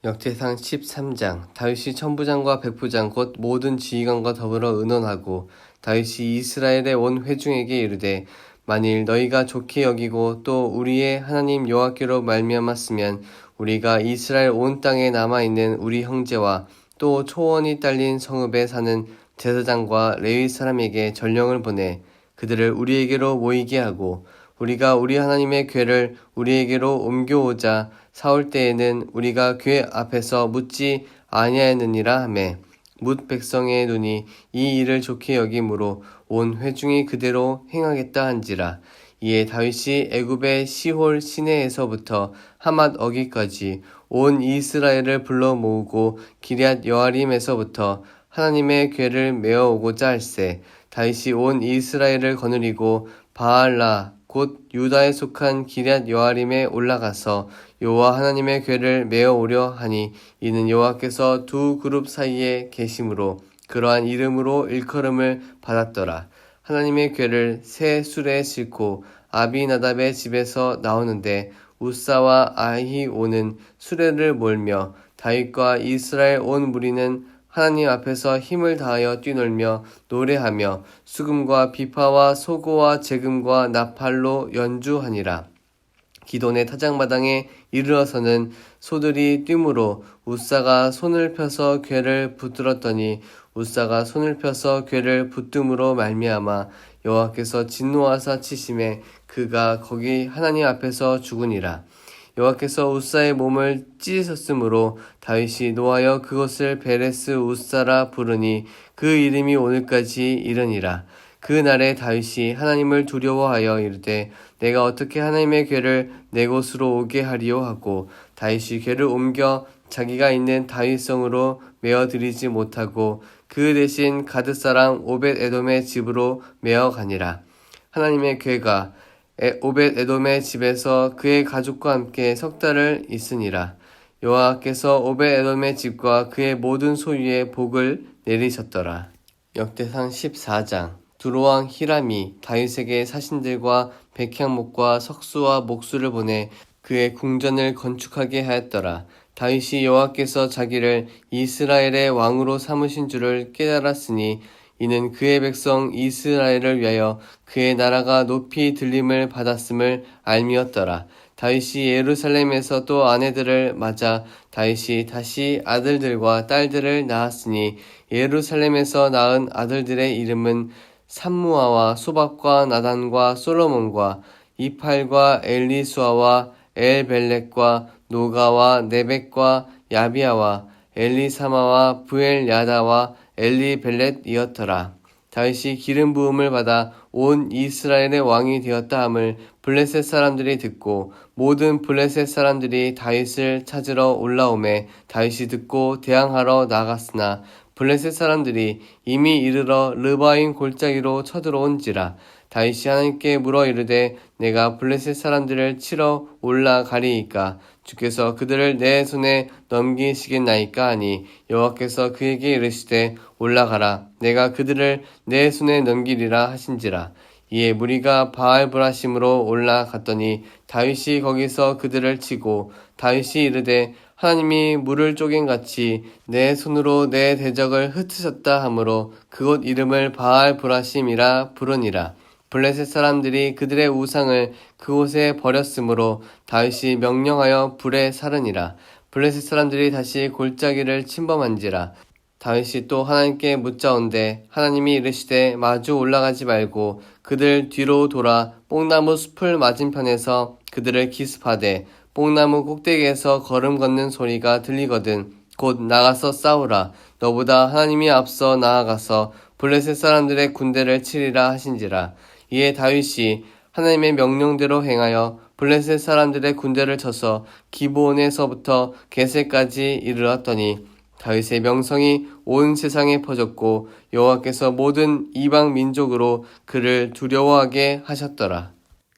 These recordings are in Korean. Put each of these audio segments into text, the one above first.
역대상 13장. 다윗이 천부장과 백부장 곧 모든 지휘관과 더불어 의논하고 다윗이 이스라엘의 온 회중에게 이르되 만일 너희가 좋게 여기고 또 우리의 하나님 여호와께로 말미암았으면 우리가 이스라엘 온 땅에 남아있는 우리 형제와 또 초원이 딸린 성읍에 사는 제사장과 레위 사람에게 전령을 보내 그들을 우리에게로 모이게 하고 우리가 우리 하나님의 궤를 우리에게로 옮겨오자 사올 때에는 우리가 궤 앞에서 묻지 아니하였느니라 하매 뭇 백성의 눈이 이 일을 좋게 여김으로 온 회중이 그대로 행하겠다 한지라. 이에 다윗이 애굽의 시홀 시내에서부터 하맛 어기까지 온 이스라엘을 불러 모으고 기럇 여아림에서부터 하나님의 궤를 메어 오고자 할세. 다윗이 온 이스라엘을 거느리고 바알라 곧 유다에 속한 기럇 여아림에 올라가서 여호와 하나님의 궤를 메어 오려 하니 이는 여호와께서 두 그룹 사이에 계심으로 그러한 이름으로 일컬음을 받았더라. 하나님의 궤를 새 수레에 싣고 아비나답의 집에서 나오는데 우사와 아히오는 수레를 몰며 다윗과 이스라엘 온 무리는 하나님 앞에서 힘을 다하여 뛰놀며 노래하며 수금과 비파와 소고와 제금과 나팔로 연주하니라. 기돈의 타작마당에 이르러서는 소들이 뛰므로 우사가 손을 펴서 궤를 붙들었더니 우사가 손을 펴서 궤를 붙듦으로 말미암아 여호와께서 진노하사 치심에 그가 거기 하나님 앞에서 죽으니라. 여호와께서 우사의 몸을 찢으셨으므로 다윗이 노하여 그것을 베레스 우사라 부르니 그 이름이 오늘까지 이르니라. 그 날에 다윗이 하나님을 두려워하여 이르되 내가 어떻게 하나님의 궤를 내 곳으로 오게 하리요 하고 다윗이 궤를 옮겨 자기가 있는 다윗성으로 메어들이지 못하고 그 대신 가드 사람 오벳 에돔의 집으로 메어 가니라. 하나님의 궤가 오벳 에돔의 집에서 그의 가족과 함께 석 달을 있으니라. 여호와께서 오벳 에돔의 집과 그의 모든 소유에 복을 내리셨더라. 역대상 14장. 두로왕 히람이 다윗에게 사신들과 백향목과 석수와 목수를 보내 그의 궁전을 건축하게 하였더라. 다윗이 여호와께서 자기를 이스라엘의 왕으로 삼으신 줄을 깨달았으니 이는 그의 백성 이스라엘을 위하여 그의 나라가 높이 들림을 받았음을 알미었더라. 다윗이 예루살렘에서 또 아내들을 맞아 다윗이 다시 아들들과 딸들을 낳았으니 예루살렘에서 낳은 아들들의 이름은 삼무아와 소박과 나단과 솔로몬과 이팔과 엘리수아와 엘벨렉과 노가와 네벡과 야비아와 엘리사마와 부엘야다와 엘리벨렛이었더라. 다윗이 기름 부음을 받아 온 이스라엘의 왕이 되었다 함을 블레셋 사람들이 듣고 모든 블레셋 사람들이 다윗을 찾으러 올라오매 다윗이 듣고 대항하러 나갔으나 블레셋 사람들이 이미 이르러 르바임 골짜기로 쳐들어온지라. 다윗이 하나님께 물어 이르되 내가 블레셋 사람들을 치러 올라가리이까 주께서 그들을 내 손에 넘기시겠나이까 하니 여호와께서 그에게 이르시되 올라가라 내가 그들을 내 손에 넘기리라 하신지라. 이에 무리가 바알브라심으로 올라갔더니 다윗이 거기서 그들을 치고 다윗이 이르되 하나님이 물을 쪼갠같이 내 손으로 내 대적을 흩으셨다 하므로 그곳 이름을 바알브라심이라 부르니라. 블레셋 사람들이 그들의 우상을 그곳에 버렸으므로 다윗이 명령하여 불에 사르니라. 블레셋 사람들이 다시 골짜기를 침범한지라. 다윗이 또 하나님께 묻자온데 하나님이 이르시되 마주 올라가지 말고 그들 뒤로 돌아 뽕나무 숲을 맞은편에서 그들을 기습하되 뽕나무 꼭대기에서 걸음 걷는 소리가 들리거든 곧 나가서 싸우라. 너보다 하나님이 앞서 나아가서 블레셋 사람들의 군대를 치리라 하신지라. 이에 다윗이 하나님의 명령대로 행하여 블레셋 사람들의 군대를 쳐서 기브온에서부터 게셀까지 이르렀더니 다윗의 명성이 온 세상에 퍼졌고 여호와께서 모든 이방 민족으로 그를 두려워하게 하셨더라.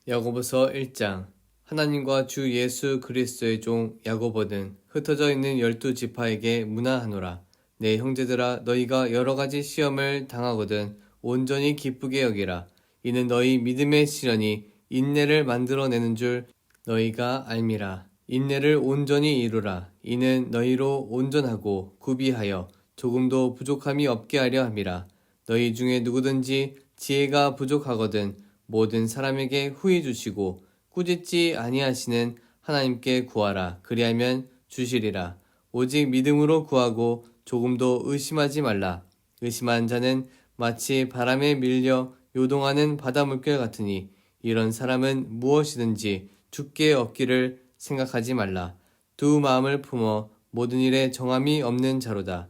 야고보서 1장. 하나님과 주 예수 그리스도의 종 야고보는 흩어져 있는 12지파에게 문하노라. 내 형제들아 너희가 여러가지 시험을 당하거든 온전히 기쁘게 여기라. 이는 너희 믿음의 시련이 인내를 만들어내는 줄 너희가 알미라. 인내를 온전히 이루라. 이는 너희로 온전하고 구비하여 조금도 부족함이 없게 하려 함이라. 너희 중에 누구든지 지혜가 부족하거든 모든 사람에게 후히 주시고 꾸짖지 아니하시는 하나님께 구하라. 그리하면 주시리라. 오직 믿음으로 구하고 조금도 의심하지 말라. 의심한 자는 마치 바람에 밀려 요동하는 바다 물결 같으니 이런 사람은 무엇이든지 죽게 얻기를 생각하지 말라. 두 마음을 품어 모든 일에 정함이 없는 자로다.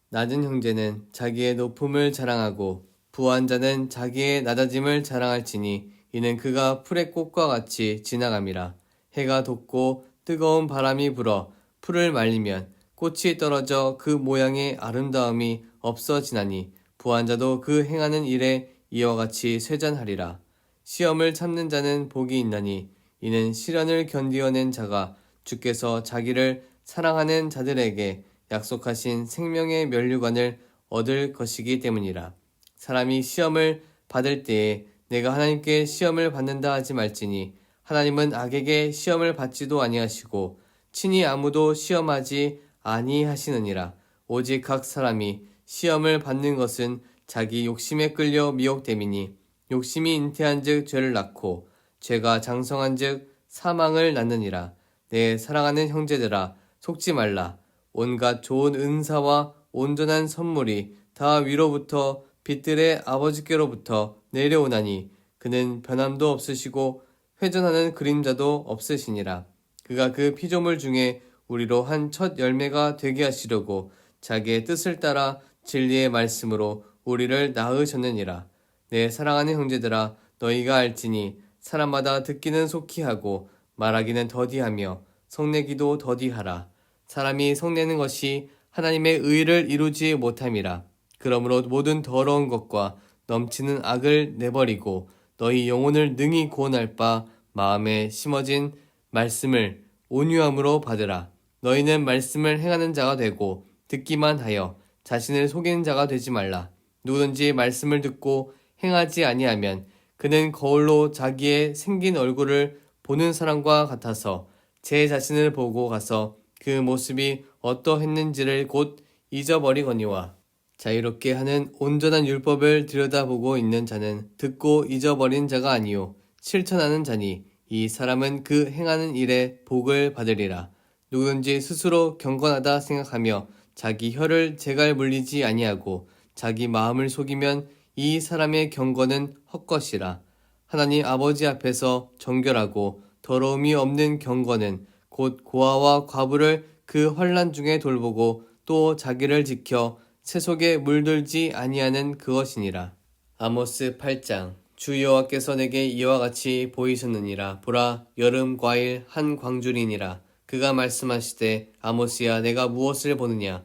낮은 형제는 자기의 높음을 자랑하고 부한 자는 자기의 낮아짐을 자랑할지니 이는 그가 풀의 꽃과 같이 지나감이라. 해가 돋고 뜨거운 바람이 불어 풀을 말리면 꽃이 떨어져 그 모양의 아름다움이 없어지나니 부한 자도 그 행하는 일에 이와 같이 쇠잔하리라. 시험을 참는 자는 복이 있나니 이는 시련을 견디어낸 자가 주께서 자기를 사랑하는 자들에게 약속하신 생명의 면류관을 얻을 것이기 때문이라. 사람이 시험을 받을 때에 내가 하나님께 시험을 받는다 하지 말지니 하나님은 악에게 시험을 받지도 아니하시고 친히 아무도 시험하지 아니하시느니라. 오직 각 사람이 시험을 받는 것은 자기 욕심에 끌려 미혹됨이니 욕심이 잉태한즉 죄를 낳고 죄가 장성한즉 사망을 낳느니라. 내 사랑하는 형제들아 속지 말라. 온갖 좋은 은사와 온전한 선물이 다 위로부터 빛들의 아버지께로부터 내려오나니 그는 변함도 없으시고 회전하는 그림자도 없으시니라. 그가 그 피조물 중에 우리로 한 첫 열매가 되게 하시려고 자기의 뜻을 따라 진리의 말씀으로 우리를 낳으셨느니라. 내 사랑하는 형제들아 너희가 알지니 사람마다 듣기는 속히 하고 말하기는 더디하며 성내기도 더디하라. 사람이 성내는 것이 하나님의 의를 이루지 못함이라. 그러므로 모든 더러운 것과 넘치는 악을 내버리고 너희 영혼을 능히 구원할 바 마음에 심어진 말씀을 온유함으로 받으라. 너희는 말씀을 행하는 자가 되고 듣기만 하여 자신을 속이는 자가 되지 말라. 누구든지 말씀을 듣고 행하지 아니하면 그는 거울로 자기의 생긴 얼굴을 보는 사람과 같아서 제 자신을 보고 가서 그 모습이 어떠했는지를 곧 잊어버리거니와 자유롭게 하는 온전한 율법을 들여다보고 있는 자는 듣고 잊어버린 자가 아니요 실천하는 자니 이 사람은 그 행하는 일에 복을 받으리라. 누구든지 스스로 경건하다 생각하며 자기 혀를 제갈 물리지 아니하고 자기 마음을 속이면 이 사람의 경건은 헛것이라. 하나님 아버지 앞에서 정결하고 더러움이 없는 경건은 곧 고아와 과부를 그 환난 중에 돌보고 또 자기를 지켜 세속에 물들지 아니하는 그것이니라. 아모스 8장. 주 여호와께서 내게 이와 같이 보이셨느니라. 보라, 여름 과일 한 광줄이니라. 그가 말씀하시되 아모스야 내가 무엇을 보느냐.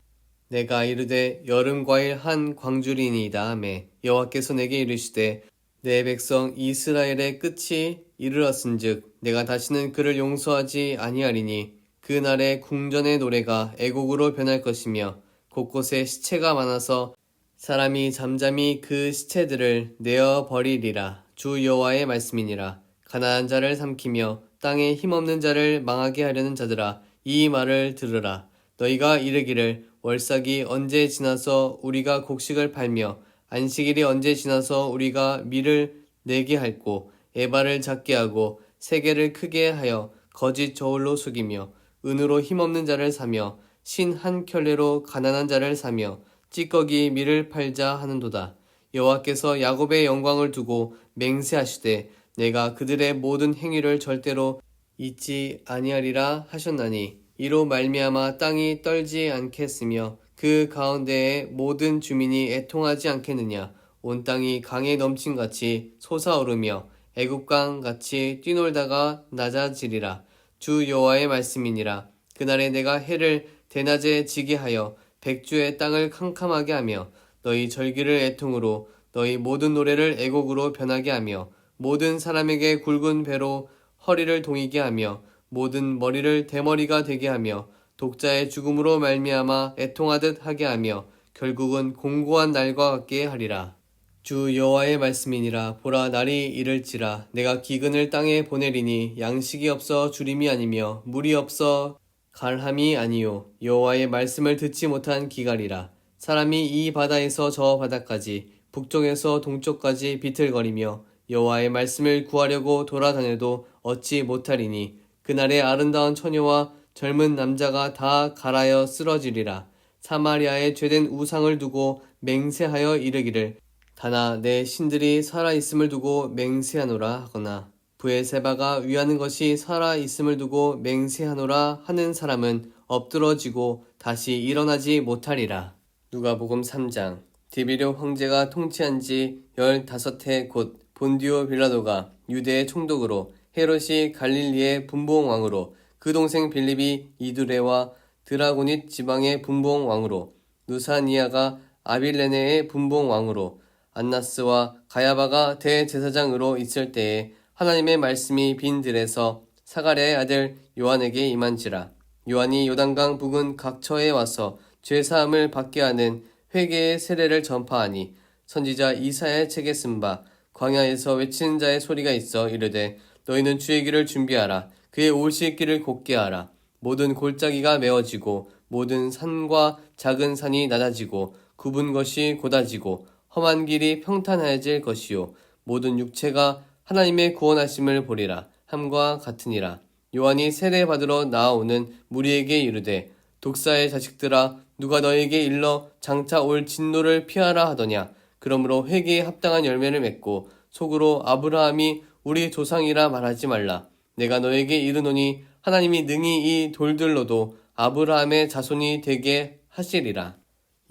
내가 이르되 여름 과일 한 광줄이니이다 하매 여호와께서 내게 이르시되 내 백성 이스라엘의 끝이 이르렀은즉 내가 다시는 그를 용서하지 아니하리니 그 날에 궁전의 노래가 애곡으로 변할 것이며 곳곳에 시체가 많아서 사람이 잠잠히 그 시체들을 내어 버리리라. 주 여호와의 말씀이니라. 가난한 자를 삼키며 땅에 힘없는 자를 망하게 하려는 자들아 이 말을 들으라. 너희가 이르기를 월삭이 언제 지나서 우리가 곡식을 팔며 안식일이 언제 지나서 우리가 밀을 내게 할꼬 에바를 작게 하고 세계를 크게 하여 거짓 저울로 숙이며 은으로 힘없는 자를 사며 신 한 켤레로 가난한 자를 사며 찌꺼기 밀을 팔자 하는도다. 여호와께서 야곱의 영광을 두고 맹세하시되 내가 그들의 모든 행위를 절대로 잊지 아니하리라 하셨나니 이로 말미암아 땅이 떨지 않겠으며 그 가운데의 모든 주민이 애통하지 않겠느냐. 온 땅이 강에 넘친같이 솟아오르며 애굽강 같이 뛰놀다가 낮아지리라. 주 여호와의 말씀이니라. 그날에 내가 해를 대낮에 지게 하여 백주의 땅을 캄캄하게 하며 너희 절기를 애통으로 너희 모든 노래를 애곡으로 변하게 하며 모든 사람에게 굵은 배로 허리를 동이게 하며 모든 머리를 대머리가 되게 하며 독자의 죽음으로 말미암아 애통하듯 하게 하며 결국은 공고한 날과 같게 하리라. 주 여호와의 말씀이니라. 보라, 날이 이를지라. 내가 기근을 땅에 보내리니 양식이 없어 주림이 아니며 물이 없어 갈함이 아니요 여호와의 말씀을 듣지 못한 기갈이라. 사람이 이 바다에서 저 바다까지 북쪽에서 동쪽까지 비틀거리며 여호와의 말씀을 구하려고 돌아다녀도 얻지 못하리니 그날에 아름다운 처녀와 젊은 남자가 다 갈아여 쓰러지리라. 사마리아에 죄된 우상을 두고 맹세하여 이르기를 다나 내 신들이 살아있음을 두고 맹세하노라 하거나 브에세바가 위하는 것이 살아있음을 두고 맹세하노라 하는 사람은 엎드러지고 다시 일어나지 못하리라. 누가복음 3장. 디비료 황제가 통치한 지 15해 곧 본디오 빌라도가 유대의 총독으로 헤롯이 갈릴리의 분봉왕으로 그 동생 빌립이 이두레와 드라고닛 지방의 분봉왕으로 누사니아가 아빌레네의 분봉왕으로 안나스와 가야바가 대제사장으로 있을 때에 하나님의 말씀이 빈 들에서 사가랴의 아들 요한에게 임한지라. 요한이 요단강 북은 각처에 와서 죄사함을 받게 하는 회개의 세례를 전파하니 선지자 이사야의 책에 쓴 바 광야에서 외치는 자의 소리가 있어 이르되 너희는 주의 길을 준비하라. 그의 오실 길을 곧게 하라. 모든 골짜기가 메어지고 모든 산과 작은 산이 낮아지고 굽은 것이 곧아지고 험한 길이 평탄해질 것이요 모든 육체가 하나님의 구원하심을 보리라 함과 같으니라. 요한이 세례받으러 나아오는 무리에게 이르되 독사의 자식들아 누가 너에게 일러 장차 올 진노를 피하라 하더냐. 그러므로 회개에 합당한 열매를 맺고 속으로 아브라함이 우리 조상이라 말하지 말라. 내가 너에게 이르노니 하나님이 능히 이 돌들로도 아브라함의 자손이 되게 하시리라.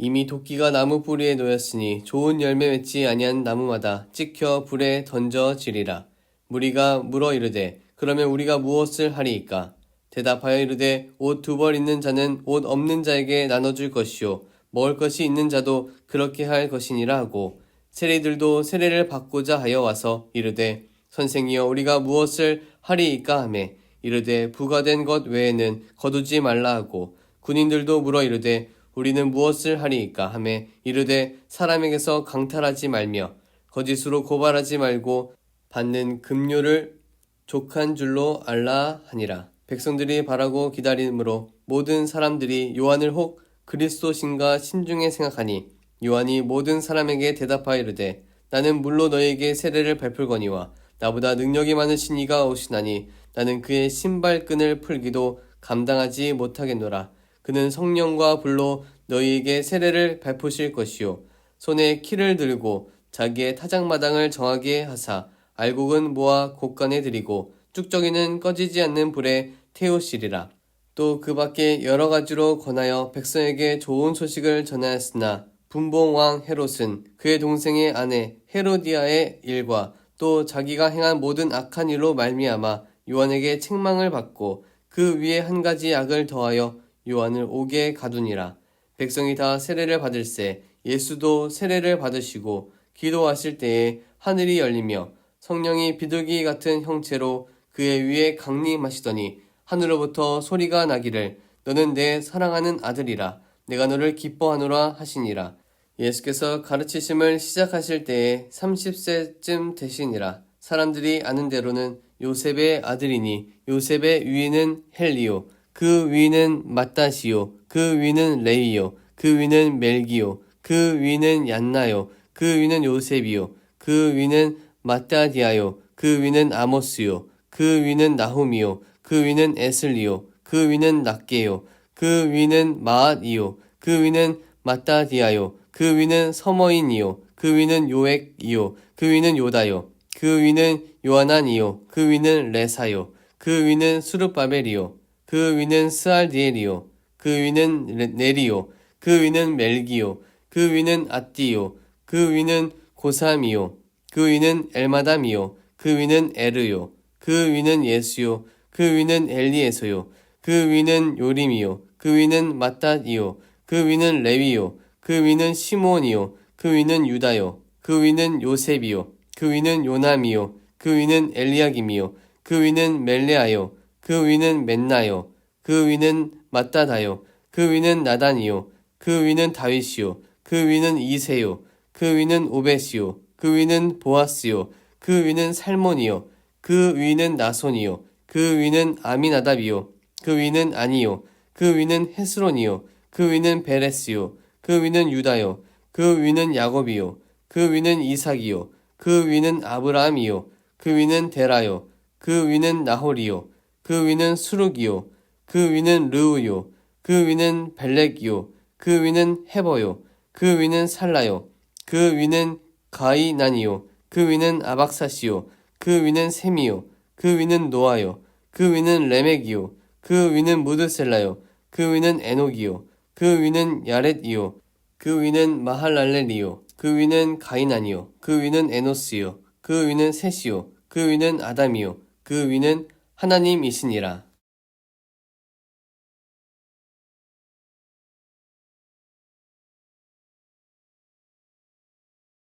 이미 도끼가 나무 뿌리에 놓였으니 좋은 열매 맺지 아니한 나무마다 찍혀 불에 던져지리라. 무리가 물어 이르되 그러면 우리가 무엇을 하리이까? 대답하여 이르되 옷 2벌 있는 자는 옷 없는 자에게 나눠줄 것이요 먹을 것이 있는 자도 그렇게 할 것이니라 하고 세리들도 세례를 받고자 하여 와서 이르되 선생이여 우리가 무엇을 하리이까 하매 이르되 부과된 것 외에는 거두지 말라 하고 군인들도 물어 이르되 우리는 무엇을 하리이까 하매 이르되 사람에게서 강탈하지 말며 거짓으로 고발하지 말고 받는 급료를 족한 줄로 알라 하니라. 백성들이 바라고 기다림으로 모든 사람들이 요한을 혹 그리스도신가 신중에 생각하니 요한이 모든 사람에게 대답하여 이르되 나는 물로 너에게 세례를 베풀거니와 나보다 능력이 많으신 이가 오시나니 나는 그의 신발끈을 풀기도 감당하지 못하겠노라. 그는 성령과 불로 너희에게 세례를 베푸실 것이요 손에 키를 들고 자기의 타작마당을 정하게 하사 알곡은 모아 곳간에 들이고 쭉저기는 꺼지지 않는 불에 태우시리라. 또 그 밖에 여러 가지로 권하여 백성에게 좋은 소식을 전하였으나 분봉왕 헤롯은 그의 동생의 아내 헤로디아의 일과 또 자기가 행한 모든 악한 일로 말미암아 요한에게 책망을 받고 그 위에 한 가지 악을 더하여 요한을 옥에 가두니라. 백성이 다 세례를 받을새 예수도 세례를 받으시고 기도하실 때에 하늘이 열리며 성령이 비둘기 같은 형체로 그의 위에 강림하시더니 하늘로부터 소리가 나기를 너는 내 사랑하는 아들이라 내가 너를 기뻐하노라 하시니라. 예수께서 가르치심을 시작하실 때에 30세쯤 되시니라. 사람들이 아는 대로는 요셉의 아들이니 요셉의 위는 헬리요 그 위는 맏다시요 그 위는 레위요 그 위는 멜기요 그 위는 얀나요 그 위는 요셉이요 그 위는 마따디아요 그 위는 아모스요 그 위는 나훔이요 그 위는 에슬리요 그 위는 낫게요 그 위는 마앗이요 그 위는 마따디아요 그 위는 서머인이요 그 위는 요액이요 그 위는 요다요 그 위는 요하난이요 그 위는 레사요 그 위는 수르바벨이요 그 위는 스알디엘이요 그 위는 네리요 그 위는 멜기요 그 위는 앗디요 그 위는 고삼이요 그 위는 엘마담이요 그 위는 에르요 그 위는 예수요 그 위는 엘리에서요 그 위는 요림이요 그 위는 마따이요 그 위는 레위요 그 위는 시몬이요 그 위는 유다요 그 위는 요셉이요 그 위는 요남이요 그 위는 엘리야김이요 그 위는 멜레아요 그 위는 맨나요 그 위는 마따다요 그 위는 나단이요 그 위는 다윗이요 그 위는 이세요 그 위는 오벳이요 그 위는 보아스요 그 위는 살몬이요 그 위는 나손이요 그 위는 아미나답이요 그 위는 아니요 그 위는 헤스론이요 그 위는 베레스요 그 위는 유다요 그 위는 야곱이요 그 위는 이삭이요 그 위는 아브라함이요 그 위는 데라요 그 위는 나홀이요 그 위는 수룩이요 그 위는 르우요 그 위는 벨렉이요 그 위는 헤버요 그 위는 살라요 그 위는 가이난이요 그 위는 아박사시요 그 위는 셈이요 그 위는 노아요 그 위는 레멕이요 그 위는 무드셀라요 그 위는 에녹이요 그 위는 야렛이요 그 위는 마할랄렐이요 그 위는 가이난이요 그 위는 에노스요 그 위는 셋이요 그 위는 아담이요 그 위는 하나님이시니라.